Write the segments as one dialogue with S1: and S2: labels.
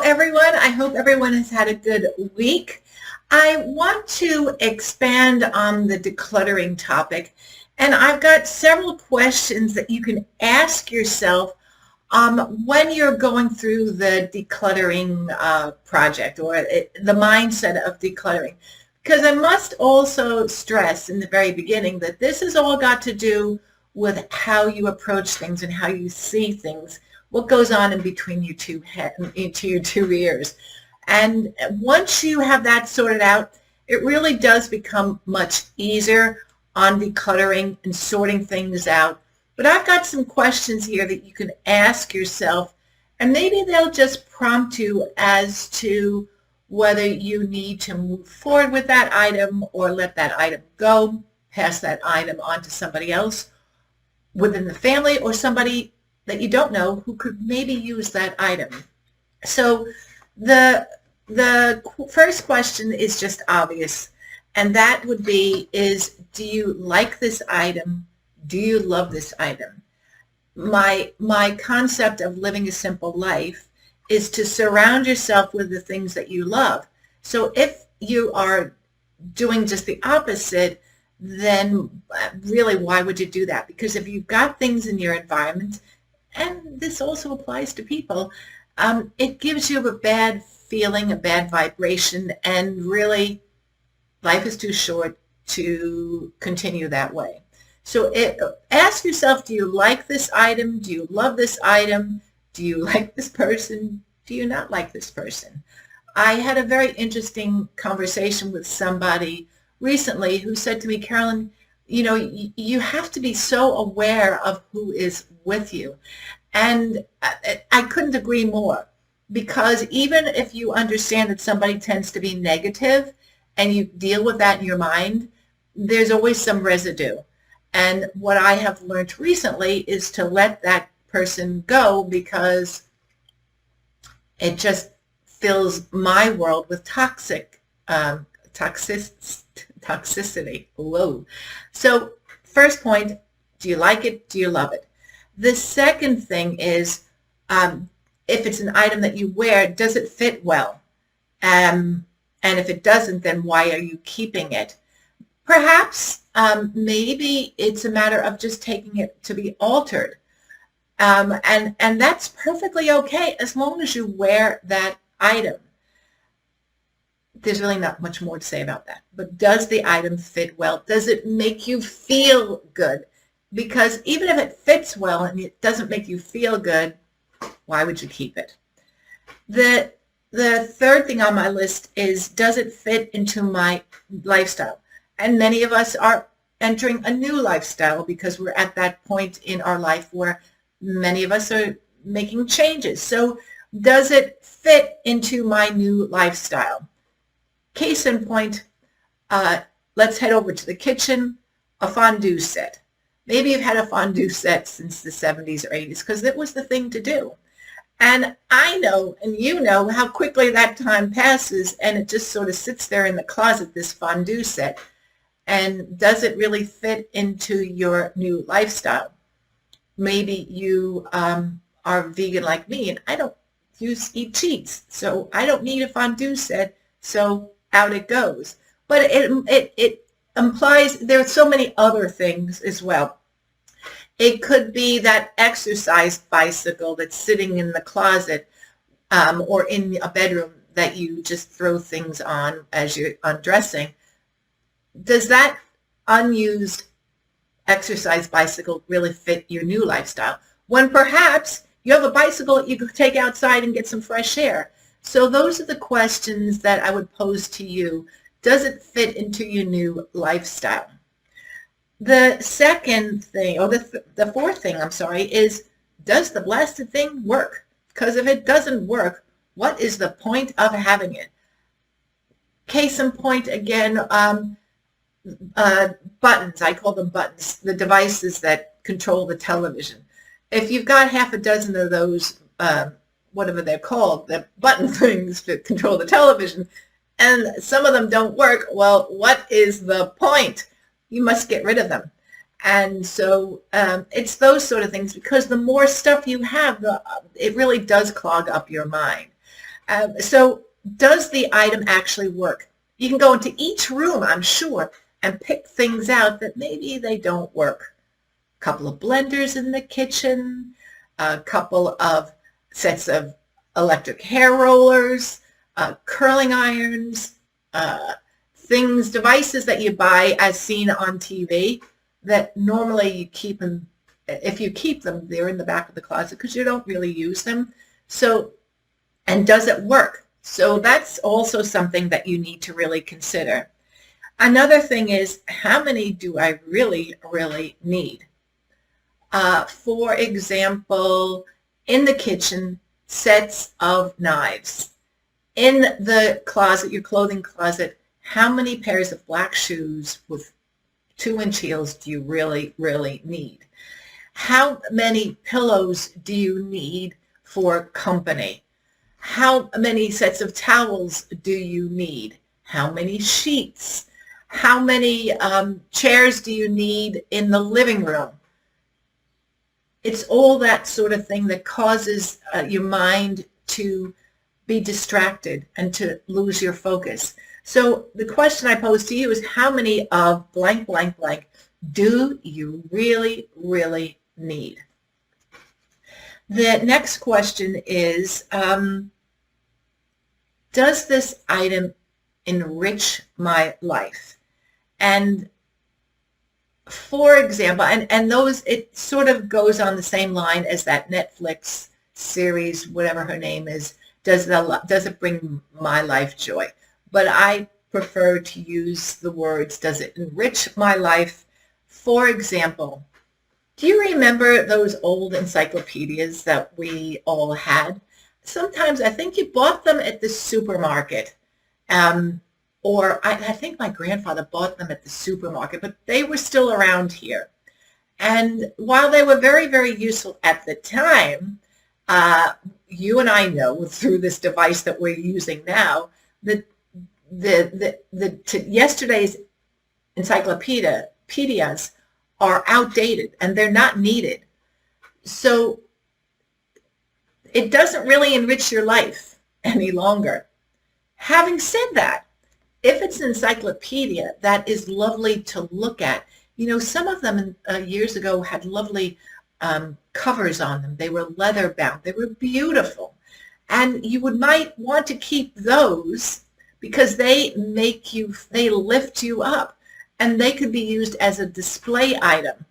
S1: everyone. I hope everyone has had a good week. I want to expand on the decluttering topic, and I've got several questions that you can ask yourself when you're going through the decluttering project or the mindset of decluttering. Because I must also stress in the very beginning that this has all got to do with how you approach things and how you see things, what goes on in between into your two ears. And once you have that sorted out, it really does become much easier on decluttering and sorting things out. But I've got some questions here that you can ask yourself, and maybe they'll just prompt you as to whether you need to move forward with that item or let that item go, pass that item on to somebody else within the family or somebody that you don't know who could maybe use that item. So the first question is just obvious, and that would be do you like this item? Do you love this item? My concept of living a simple life is to surround yourself with the things that you love. So if you are doing just the opposite, then really why would you do that? Because if you've got things in your environment, and this also applies to people, it gives you a bad feeling, a bad vibration, and really life is too short to continue that way. So ask yourself, do you like this item? Do you love this item? Do you like this person? Do you not like this person? I had a very interesting conversation with somebody recently who said to me, Carolyn, you have to be so aware of who is with you. And I couldn't agree more, because even if you understand that somebody tends to be negative and you deal with that in your mind, there's always some residue. And what I have learned recently is to let that person go, because it just fills my world with toxicity. Whoa. So first point, do you like it? Do you love it? The second thing is, if it's an item that you wear, does it fit well? And if it doesn't, then why are you keeping it? Perhaps maybe it's a matter of just taking it to be altered. And that's perfectly okay as long as you wear that item. There's really not much more to say about that. But does the item fit well? Does it make you feel good? Because even if it fits well and it doesn't make you feel good, why would you keep it? The third thing on my list is, does it fit into my lifestyle? And many of us are entering a new lifestyle because we're at that point in our life where many of us are making changes. So does it fit into my new lifestyle? Case in point, let's head over to the kitchen, a fondue set. Maybe you've had a fondue set since the 70s or 80s because it was the thing to do. And I know, and you know, how quickly that time passes, and it just sort of sits there in the closet, this fondue set. And does it really fit into your new lifestyle? Maybe you are vegan like me, and I don't eat cheese, so I don't need a fondue set, so out it goes. But it implies there are so many other things as well. It could be that exercise bicycle that's sitting in the closet or in a bedroom that you just throw things on as you're undressing. Does that unused exercise bicycle really fit your new lifestyle? When perhaps you have a bicycle that you could take outside and get some fresh air. So those are the questions that I would pose to you. Does it fit into your new lifestyle? The second thing, or the fourth thing, is, does the blasted thing work? Because if it doesn't work, what is the point of having it? Case in point, again, buttons. I call them buttons, the devices that control the television. If you've got half a dozen of those, whatever they're called, the button things that control the television, and some of them don't work, well, what is the point? You must get rid of them. And so it's those sort of things, because the more stuff you have, it really does clog up your mind. So does the item actually work? You can go into each room, I'm sure, and pick things out that maybe they don't work. A couple of blenders in the kitchen, a couple of sets of electric hair rollers, curling irons, devices that you buy as seen on TV that normally you keep them, if you keep them, they're in the back of the closet because you don't really use them. So, and does it work? So that's also something that you need to really consider. Another thing is, how many do I really, really need? For example, in the kitchen, sets of knives. In the closet, your clothing closet, how many pairs of black shoes with 2-inch heels do you really, really need? How many pillows do you need for company? How many sets of towels do you need? How many sheets? How many chairs do you need in the living room? It's all that sort of thing that causes your mind to be distracted and to lose your focus. So the question I pose to you is, how many of blank, blank, blank do you really, really need? The next question is, does this item enrich my life? And for example, and those, it sort of goes on the same line as that Netflix series, whatever her name is, does it bring my life joy? But I prefer to use the words, does it enrich my life? For example, do you remember those old encyclopedias that we all had? Sometimes I think you bought them at the supermarket. Or I think my grandfather bought them at the supermarket, but they were still around here. And while they were very, very useful at the time, you and I know through this device that we're using now that yesterday's encyclopedias are outdated and they're not needed. So it doesn't really enrich your life any longer. Having said that, if it's an encyclopedia that is lovely to look at, you know, some of them years ago had lovely covers on them. They were leather bound. They were beautiful. And you might want to keep those because they lift you up, and they could be used as a display item.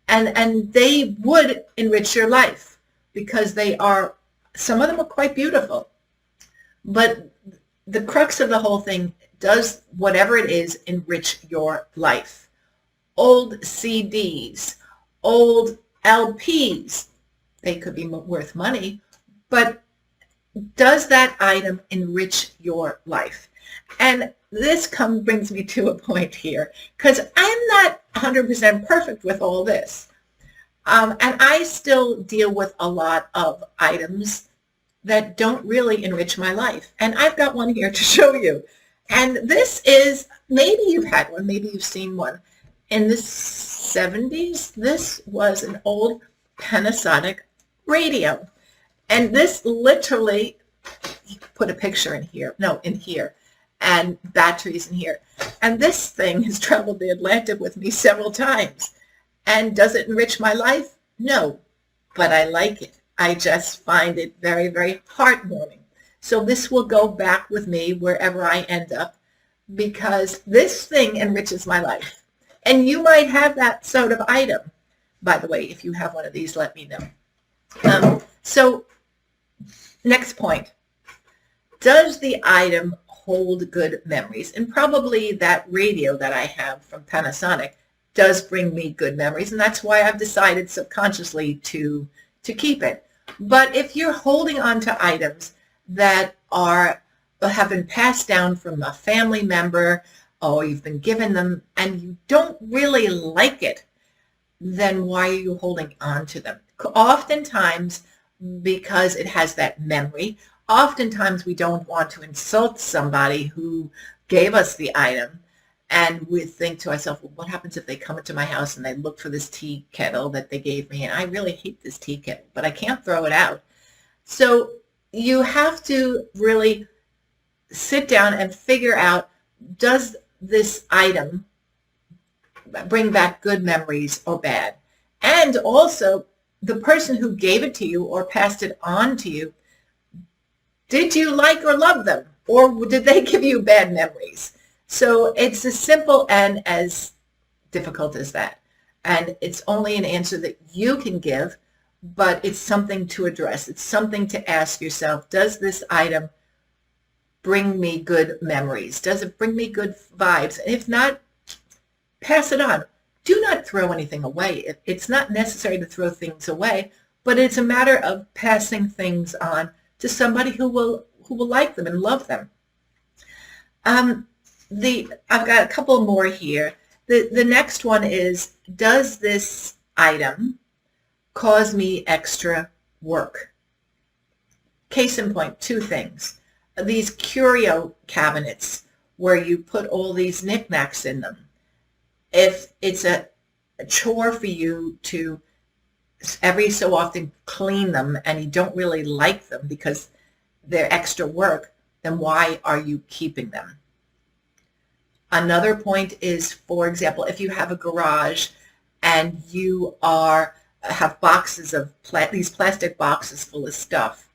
S1: And they would enrich your life because some of them are quite beautiful. But the crux of the whole thing, does whatever it is enrich your life? Old CDs, old LPs, they could be worth money, but does that item enrich your life? And this brings me to a point here, because I'm not 100% perfect with all this. And I still deal with a lot of items that don't really enrich my life. And I've got one here to show you. And this is, maybe you've had one, maybe you've seen one. In the 70s, this was an old Panasonic radio. And this literally, you put a picture in here, and batteries in here. And this thing has traveled the Atlantic with me several times. And does it enrich my life? No, but I like it. I just find it very, very heartwarming. So this will go back with me wherever I end up, because this thing enriches my life. And you might have that sort of item. By the way, if you have one of these, let me know. So next point, does the item hold good memories? And probably that radio that I have from Panasonic does bring me good memories, and that's why I've decided subconsciously to keep it. But if you're holding on to items that have been passed down from a family member, or you've been given them and you don't really like it, then why are you holding on to them? Oftentimes because it has that memory. Oftentimes we don't want to insult somebody who gave us the item, and we think to ourselves, well, what happens if they come into my house and they look for this tea kettle that they gave me, and I really hate this tea kettle, but I can't throw it out. So you have to really sit down and figure out, does this item bring back good memories or bad? And also, the person who gave it to you or passed it on to you, did you like or love them? Or did they give you bad memories? So it's as simple and as difficult as that. And it's only an answer that you can give, but it's something to address. It's something to ask yourself, does this item bring me good memories? Does it bring me good vibes? And if not, pass it on. Do not throw anything away. It's not necessary to throw things away, but it's a matter of passing things on to somebody who will like them and love them. I've got a couple more here. The next one is, does this item cause me extra work? Case in point, two things. These curio cabinets where you put all these knickknacks in them. If it's a chore for you to every so often clean them and you don't really like them because they're extra work, then why are you keeping them? Another point is, for example, if you have a garage and you have boxes of these plastic boxes full of stuff,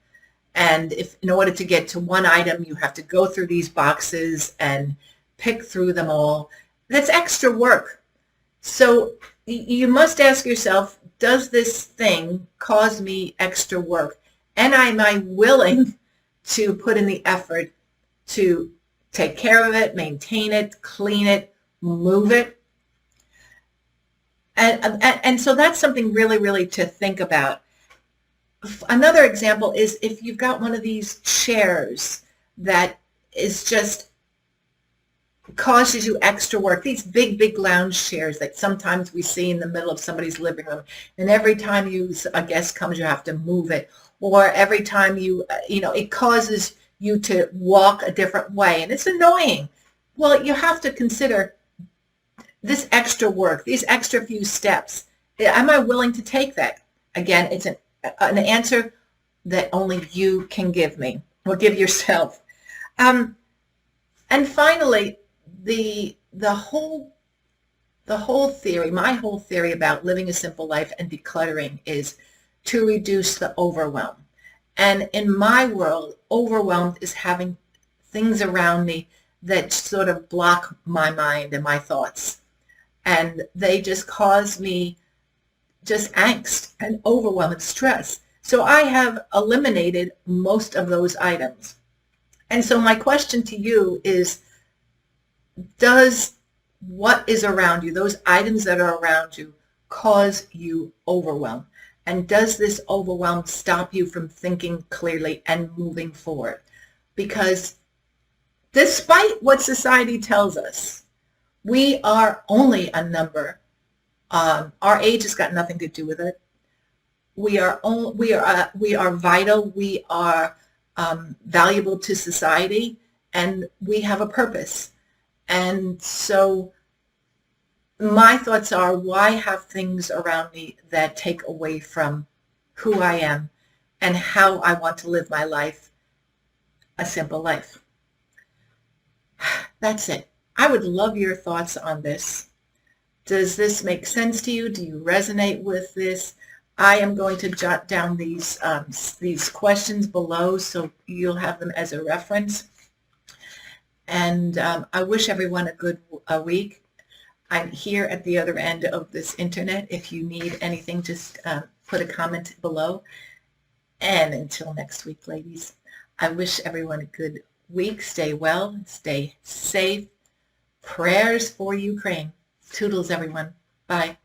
S1: and if in order to get to one item you have to go through these boxes and pick through them all, that's extra work. So you must ask yourself, does this thing cause me extra work? And am I willing to put in the effort to take care of it, maintain it, clean it, move it? And so that's something really, really to think about. Another example is if you've got one of these chairs that is just causes you extra work, these big, big lounge chairs that sometimes we see in the middle of somebody's living room, and every time a guest comes, you have to move it, or every time it causes you to walk a different way, and it's annoying. Well, you have to consider this extra work, these extra few steps. Am I willing to take that? Again, it's an answer that only you can give me or give yourself. And finally, the whole theory, my whole theory about living a simple life and decluttering is to reduce the overwhelm. And in my world, overwhelmed is having things around me that sort of block my mind and my thoughts. And they just cause me just angst and overwhelm and stress. So I have eliminated most of those items. And so my question to you is, does what is around you, those items that are around you, cause you overwhelm? And does this overwhelm stop you from thinking clearly and moving forward? Because despite what society tells us, we are only a number. Our age has got nothing to do with it. We are vital. We are valuable to society, and we have a purpose. And so my thoughts are, why have things around me that take away from who I am and how I want to live my life, a simple life? That's it. I would love your thoughts on this. Does this make sense to you? Do you resonate with this? I am going to jot down these questions below so you'll have them as a reference. And I wish everyone a good week. I'm here at the other end of this internet. If you need anything, just put a comment below. And until next week, ladies, I wish everyone a good week. Stay well, stay safe. Prayers for Ukraine. Toodles, everyone. Bye.